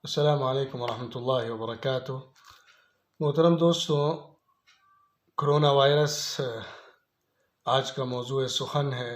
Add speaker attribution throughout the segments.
Speaker 1: السلام علیکم ورحمۃ اللہ وبرکاتہ۔ محترم دوستوں، کرونا وائرس آج کا موضوع سخن ہے۔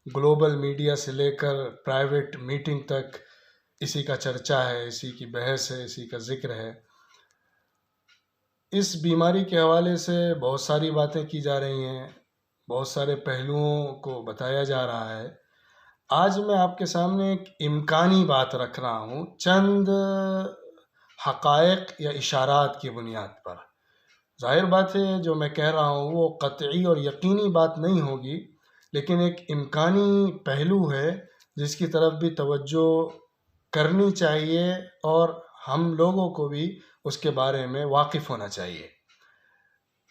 Speaker 1: گلوبل میڈیا سے لے کر پرائیویٹ میٹنگ تک اسی کا چرچا ہے، اسی کی بحث ہے، اسی کا ذکر ہے۔ اس بیماری کے حوالے سے بہت ساری باتیں کی جا رہی ہیں، بہت سارے پہلوؤں کو بتایا جا رہا ہے۔ آج میں آپ کے سامنے ایک امکانی بات رکھ رہا ہوں، چند حقائق یا اشارات کی بنیاد پر۔ ظاہر بات ہے جو میں کہہ رہا ہوں وہ قطعی اور یقینی بات نہیں ہوگی، لیکن ایک امکانی پہلو ہے جس کی طرف بھی توجہ کرنی چاہیے اور ہم لوگوں کو بھی اس کے بارے میں واقف ہونا چاہیے۔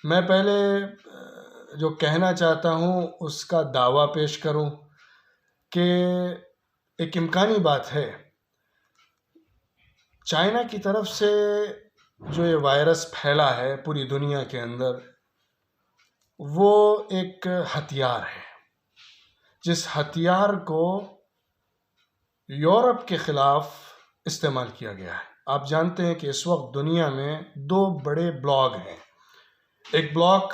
Speaker 1: میں پہلے جو کہنا چاہتا ہوں اس کا دعویٰ پیش کروں کہ ایک امکانی بات ہے، چائنا کی طرف سے جو یہ وائرس پھیلا ہے پوری دنیا کے اندر، وہ ایک ہتھیار ہے جس ہتھیار کو یورپ کے خلاف استعمال کیا گیا ہے۔ آپ جانتے ہیں کہ اس وقت دنیا میں دو بڑے بلاک ہیں۔ ایک بلاک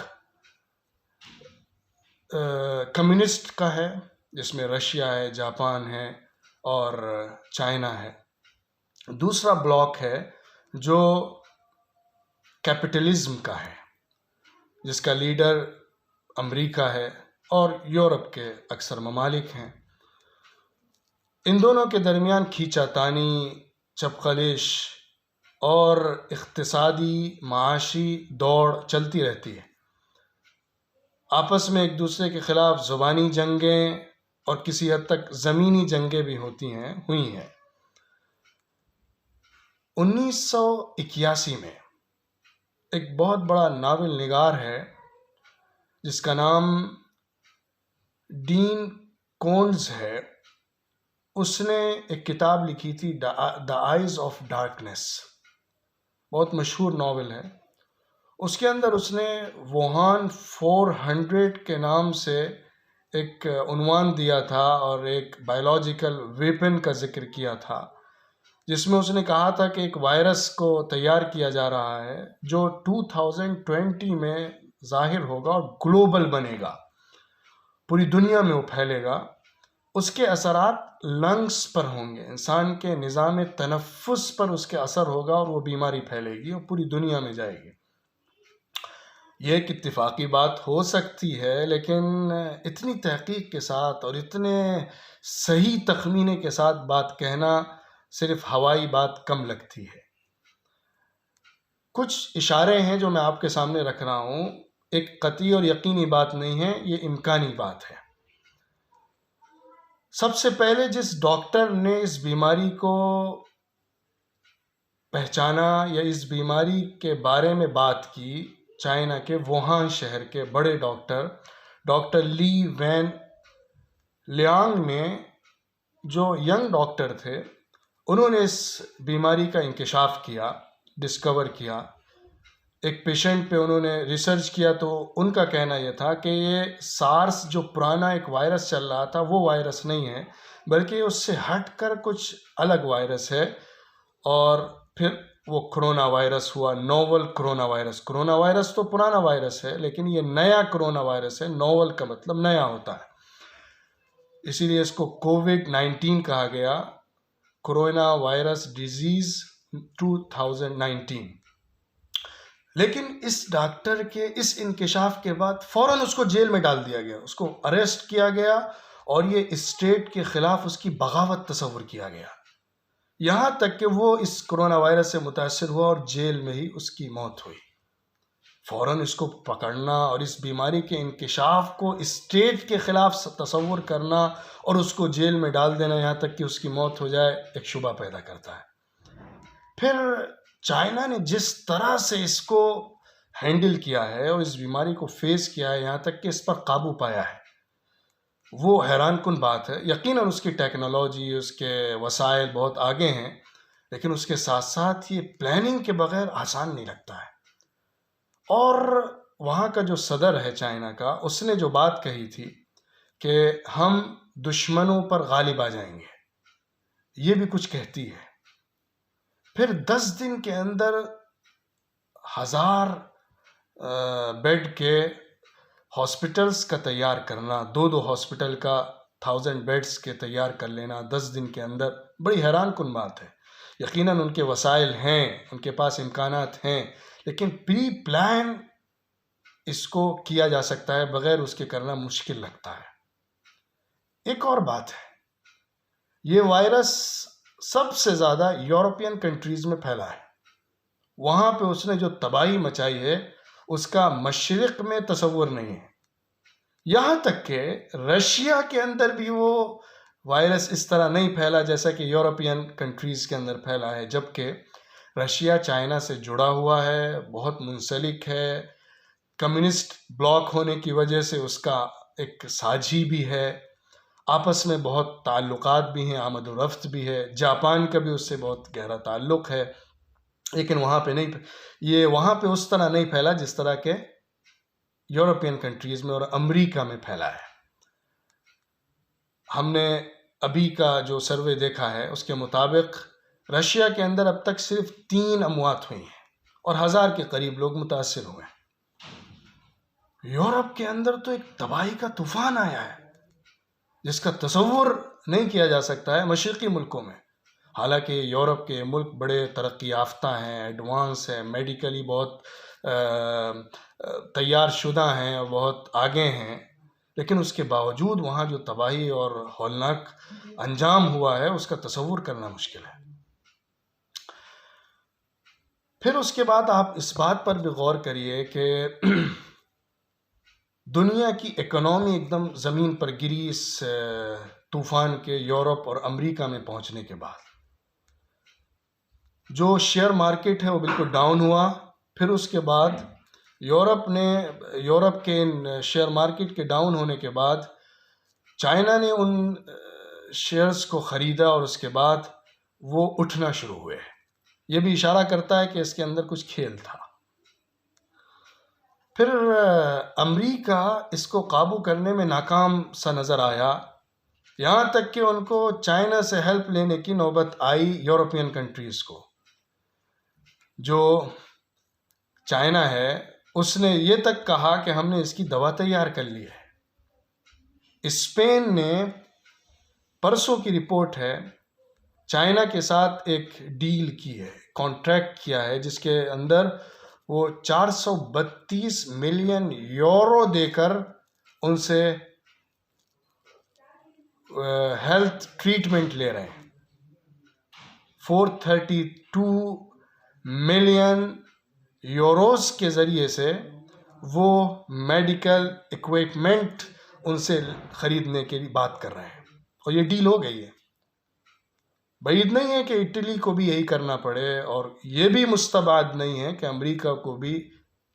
Speaker 1: کمیونسٹ کا ہے جس میں رشیا ہے، جاپان ہے اور چائنا ہے۔ دوسرا بلاک ہے جو کیپٹلزم کا ہے، جس کا لیڈر امریکہ ہے اور یورپ کے اکثر ممالک ہیں۔ ان دونوں کے درمیان کھینچا تانی، چپقلش اور اقتصادی معاشی دوڑ چلتی رہتی ہے۔ آپس میں ایک دوسرے کے خلاف زبانی جنگیں اور کسی حد تک زمینی جنگیں بھی ہوئی ہیں۔ 1981 میں ایک بہت بڑا ناول نگار ہے جس کا نام ڈین کونز ہے۔ اس نے ایک کتاب لکھی تھی دا آئیز آف ڈارکنیس، بہت مشہور ناول ہے۔ اس کے اندر اس نے ووہان 400 کے نام سے ایک عنوان دیا تھا اور ایک بایولوجیکل ویپن کا ذکر کیا تھا، جس میں اس نے کہا تھا کہ ایک وائرس کو تیار کیا جا رہا ہے جو 2020 میں ظاہر ہوگا اور گلوبل بنے گا، پوری دنیا میں وہ پھیلے گا۔ اس کے اثرات لنگس پر ہوں گے، انسان کے نظام تنفس پر اس کے اثر ہوگا اور وہ بیماری پھیلے گی اور پوری دنیا میں جائے گی۔ یہ ایک اتفاقی بات ہو سکتی ہے، لیکن اتنی تحقیق کے ساتھ اور اتنے صحیح تخمینے کے ساتھ بات کہنا صرف ہوائی بات کم لگتی ہے۔ کچھ اشارے ہیں جو میں آپ کے سامنے رکھ رہا ہوں، ایک قطعی اور یقینی بات نہیں ہے، یہ امکانی بات ہے۔ سب سے پہلے جس ڈاکٹر نے اس بیماری کو پہچانا یا اس بیماری کے بارے میں بات کی، چائنا کے ووہان شہر کے بڑے ڈاکٹر لی وین لیانگ نے، جو ینگ ڈاکٹر تھے، انہوں نے اس بیماری کا انکشاف کیا، ڈسکور کیا۔ ایک پیشنٹ پہ انہوں نے ریسرچ کیا تو ان کا کہنا یہ تھا کہ یہ سارس جو پرانا ایک وائرس چل رہا تھا وہ وائرس نہیں ہے، بلکہ اس سے ہٹ کر کچھ الگ وائرس ہے، اور پھر وہ کرونا وائرس ہوا، novel corona virus. Corona virus تو پرانا وائرس ہے، لیکن یہ نیا کرونا وائرس ہے۔ نوول کا مطلب نیا ہوتا ہے، اسی لیے اس کو کووڈ-19 کہا گیا، کرونا وائرس ڈیزیز 2019۔ لیکن اس ڈاکٹر کے اس انکشاف کے بعد فوراً اس کو جیل میں ڈال دیا گیا، اس کو اریسٹ کیا گیا اور یہ اسٹیٹ کے خلاف اس کی بغاوت تصور کیا گیا، یہاں تک کہ وہ اس کرونا وائرس سے متاثر ہوا اور جیل میں ہی اس کی موت ہوئی۔ فوراً اس کو پکڑنا اور اس بیماری کے انکشاف کو اسٹیٹ کے خلاف تصور کرنا اور اس کو جیل میں ڈال دینا یہاں تک کہ اس کی موت ہو جائے، ایک شبہ پیدا کرتا ہے۔ پھر چائنا نے جس طرح سے اس کو ہینڈل کیا ہے اور اس بیماری کو فیس کیا ہے، یہاں تک کہ اس پر قابو پایا ہے، وہ حیران کن بات ہے۔ یقیناً اس کی ٹیکنالوجی، اس کے وسائل بہت آگے ہیں، لیکن اس کے ساتھ ساتھ یہ پلاننگ کے بغیر آسان نہیں لگتا ہے۔ اور وہاں کا جو صدر ہے چائنا کا، اس نے جو بات کہی تھی کہ ہم دشمنوں پر غالب آ جائیں گے، یہ بھی کچھ کہتی ہے۔ پھر 10 دن کے اندر 1000 بیڈ کے ہاسپٹلس کا تیار کرنا، 2 ہاسپٹل کا 1000 بیڈس کے تیار کر لینا 10 دن کے اندر، بڑی حیران کن بات ہے۔ یقیناً ان کے وسائل ہیں، ان کے پاس امکانات ہیں، لیکن پری پلان اس کو کیا جا سکتا ہے، بغیر اس کے کرنا مشکل لگتا ہے۔ ایک اور بات ہے، یہ وائرس سب سے زیادہ یورپین کنٹریز میں پھیلا ہے۔ وہاں پہ اس نے جو تباہی مچائی ہے اس کا مشرق میں تصور نہیں ہے۔ یہاں تک کہ رشیا کے اندر بھی وہ وائرس اس طرح نہیں پھیلا جیسا کہ یورپین کنٹریز کے اندر پھیلا ہے، جبکہ رشیا چائنا سے جڑا ہوا ہے، بہت منسلک ہے، کمیونسٹ بلاک ہونے کی وجہ سے اس کا ایک ساجھی بھی ہے، آپس میں بہت تعلقات بھی ہیں، آمد و رفت بھی ہے، جاپان کا بھی اس سے بہت گہرا تعلق ہے، لیکن وہاں پہ اس طرح نہیں پھیلا جس طرح کے یورپین کنٹریز میں اور امریکہ میں پھیلا ہے۔ ہم نے ابھی کا جو سروے دیکھا ہے اس کے مطابق رشیا کے اندر اب تک صرف 3 اموات ہوئی ہیں اور 1000 کے قریب لوگ متاثر ہوئے ہیں۔ یورپ کے اندر تو ایک تباہی کا طوفان آیا ہے جس کا تصور نہیں کیا جا سکتا ہے مشرقی ملکوں میں۔ حالانکہ یورپ کے ملک بڑے ترقی یافتہ ہیں، ایڈوانس ہیں، میڈیکلی بہت تیار شدہ ہیں اور بہت آگے ہیں، لیکن اس کے باوجود وہاں جو تباہی اور ہولناک انجام ہوا ہے اس کا تصور کرنا مشکل ہے۔ پھر اس کے بعد آپ اس بات پر بھی غور کریے کہ دنیا کی اکنامی ایک دم زمین پر گری اس طوفان کے یورپ اور امریکہ میں پہنچنے کے بعد۔ جو شیئر مارکیٹ ہے وہ بالکل ڈاؤن ہوا، پھر اس کے بعد یورپ کے شیئر مارکیٹ کے ڈاؤن ہونے کے بعد چائنا نے ان شیئرز کو خریدا اور اس کے بعد وہ اٹھنا شروع ہوئے۔ یہ بھی اشارہ کرتا ہے کہ اس کے اندر کچھ کھیل تھا۔ پھر امریکہ اس کو قابو کرنے میں ناکام سا نظر آیا، یہاں تک کہ ان کو چائنا سے ہیلپ لینے کی نوبت آئی یورپین کنٹریز کو۔ جو چائنا ہے اس نے یہ تک کہا کہ ہم نے اس کی دوا تیار کر لی ہے۔ اسپین نے پرسوں کی رپورٹ ہے چائنا کے ساتھ ایک ڈیل کی ہے، کانٹریکٹ کیا ہے، جس کے اندر وہ 432 ملین یورو دے کر ان سے ہیلتھ ٹریٹمنٹ لے رہے ہیں۔ 432 ملین یوروز کے ذریعے سے وہ میڈیکل ایکوپمنٹ ان سے خریدنے کی بات کر رہے ہیں، اور یہ ڈیل ہو گئی ہے۔ بعید نہیں ہے کہ اٹلی کو بھی یہی کرنا پڑے، اور یہ بھی مستبعد نہیں ہے کہ امریکہ کو بھی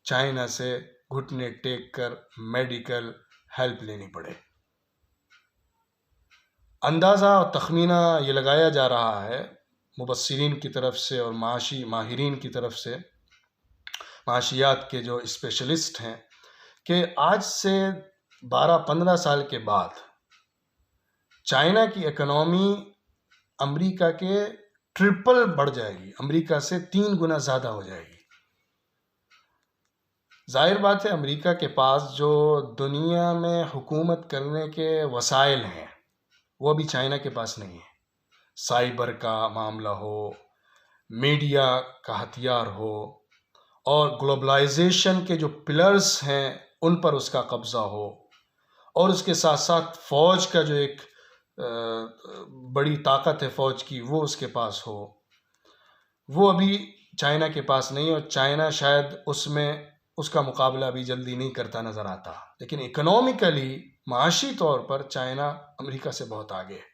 Speaker 1: چائنا سے گھٹنے ٹیک کر میڈیکل ہیلپ لینی پڑے۔ اندازہ اور تخمینہ یہ لگایا جا رہا ہے مبصرین کی طرف سے اور معاشی ماہرین کی طرف سے، معاشیات کے جو اسپیشلسٹ ہیں، کہ آج سے 12-15 سال کے بعد چائنا کی اکنامی امریکہ کے ٹرپل بڑھ جائے گی، امریکہ سے 3 گنا زیادہ ہو جائے گی۔ ظاہر بات ہے امریکہ کے پاس جو دنیا میں حکومت کرنے کے وسائل ہیں وہ بھی چائنا کے پاس نہیں ہے۔ سائبر کا معاملہ ہو، میڈیا کا ہتھیار ہو، اور گلوبلائزیشن کے جو پلرز ہیں ان پر اس کا قبضہ ہو، اور اس کے ساتھ ساتھ فوج کا جو ایک بڑی طاقت ہے فوج کی وہ اس کے پاس ہو، وہ ابھی چائنا کے پاس نہیں، اور چائنا شاید اس کا مقابلہ ابھی جلدی نہیں کرتا نظر آتا۔ لیکن اکنومیکلی، معاشی طور پر چائنا امریکہ سے بہت آگے ہے۔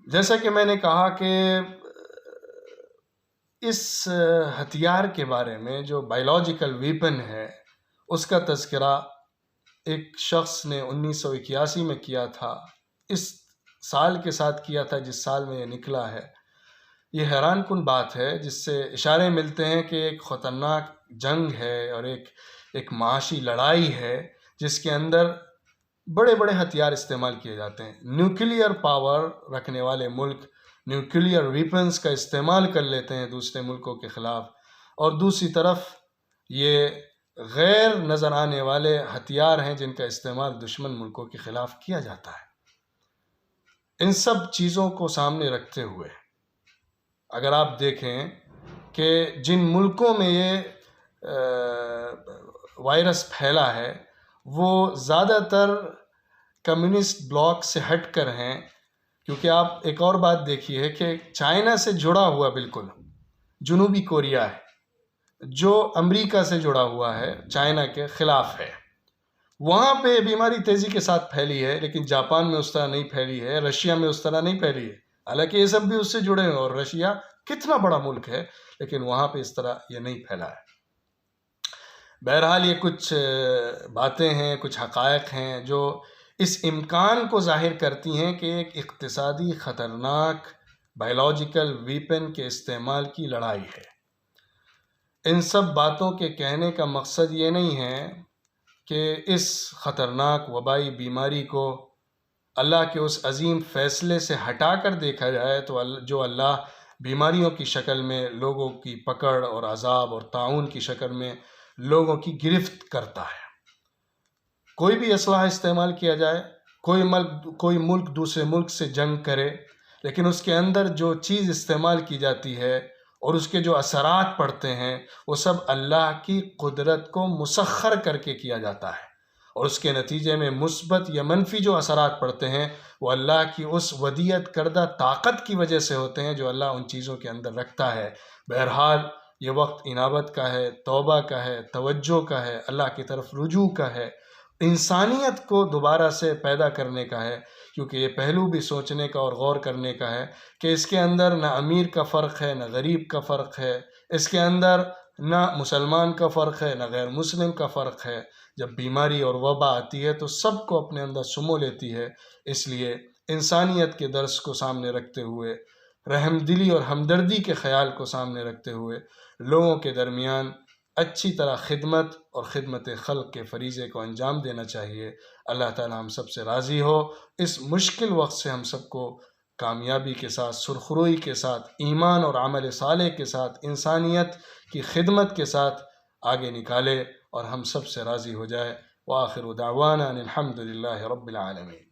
Speaker 1: جیسا کہ میں نے کہا کہ اس ہتھیار کے بارے میں جو بائیولوجیکل ویپن ہے اس کا تذکرہ ایک شخص نے 1981 میں کیا تھا، اس سال کے ساتھ کیا تھا جس سال میں یہ نکلا ہے۔ یہ حیران کن بات ہے جس سے اشارے ملتے ہیں کہ ایک خطرناک جنگ ہے اور ایک معاشی لڑائی ہے جس کے اندر بڑے بڑے ہتھیار استعمال کیے جاتے ہیں۔ نیوکلیئر پاور رکھنے والے ملک نیوکلیئر ویپنز کا استعمال کر لیتے ہیں دوسرے ملکوں کے خلاف، اور دوسری طرف یہ غیر نظر آنے والے ہتھیار ہیں جن کا استعمال دشمن ملکوں کے خلاف کیا جاتا ہے۔ ان سب چیزوں کو سامنے رکھتے ہوئے اگر آپ دیکھیں کہ جن ملکوں میں یہ وائرس پھیلا ہے وہ زیادہ تر کمیونسٹ بلاک سے ہٹ کر ہیں، کیونکہ آپ ایک اور بات دیکھیے کہ چائنا سے جڑا ہوا بالکل جنوبی کوریا ہے جو امریکہ سے جڑا ہوا ہے، چائنا کے خلاف ہے۔ وہاں پہ بیماری تیزی کے ساتھ پھیلی ہے، لیکن جاپان میں اس طرح نہیں پھیلی ہے، رشیا میں اس طرح نہیں پھیلی ہے، حالانکہ یہ سب بھی اس سے جڑے ہیں، اور رشیا کتنا بڑا ملک ہے، لیکن وہاں پہ اس طرح یہ نہیں پھیلا ہے۔ بہرحال یہ کچھ باتیں ہیں، کچھ حقائق ہیں جو اس امکان کو ظاہر کرتی ہیں کہ ایک اقتصادی خطرناک بائیولوجیکل ویپن کے استعمال کی لڑائی ہے۔ ان سب باتوں کے کہنے کا مقصد یہ نہیں ہے کہ اس خطرناک وبائی بیماری کو اللہ کے اس عظیم فیصلے سے ہٹا کر دیکھا جائے تو جو اللہ بیماریوں کی شکل میں لوگوں کی پکڑ اور عذاب اور طاعون کی شکل میں لوگوں کی گرفت کرتا ہے۔ کوئی بھی اسلحہ استعمال کیا جائے، کوئی ملک دوسرے ملک سے جنگ کرے، لیکن اس کے اندر جو چیز استعمال کی جاتی ہے اور اس کے جو اثرات پڑتے ہیں وہ سب اللہ کی قدرت کو مسخر کر کے کیا جاتا ہے، اور اس کے نتیجے میں مثبت یا منفی جو اثرات پڑتے ہیں وہ اللہ کی اس ودیعت کردہ طاقت کی وجہ سے ہوتے ہیں جو اللہ ان چیزوں کے اندر رکھتا ہے۔ بہرحال یہ وقت انابت کا ہے، توبہ کا ہے، توجہ کا ہے، اللہ کی طرف رجوع کا ہے، انسانیت کو دوبارہ سے پیدا کرنے کا ہے، کیونکہ یہ پہلو بھی سوچنے کا اور غور کرنے کا ہے کہ اس کے اندر نہ امیر کا فرق ہے، نہ غریب کا فرق ہے، اس کے اندر نہ مسلمان کا فرق ہے، نہ غیر مسلم کا فرق ہے۔ جب بیماری اور وبا آتی ہے تو سب کو اپنے اندر سمو لیتی ہے، اس لیے انسانیت کے درس کو سامنے رکھتے ہوئے، رحم دلی اور ہمدردی کے خیال کو سامنے رکھتے ہوئے لوگوں کے درمیان اچھی طرح خدمت اور خدمت خلق کے فریضے کو انجام دینا چاہیے۔ اللہ تعالی ہم سب سے راضی ہو، اس مشکل وقت سے ہم سب کو کامیابی کے ساتھ، سرخروئی کے ساتھ، ایمان اور عمل صالح کے ساتھ، انسانیت کی خدمت کے ساتھ آگے نکالے اور ہم سب سے راضی ہو جائے۔ وآخر دعوانا ان الحمد للہ رب العالمین۔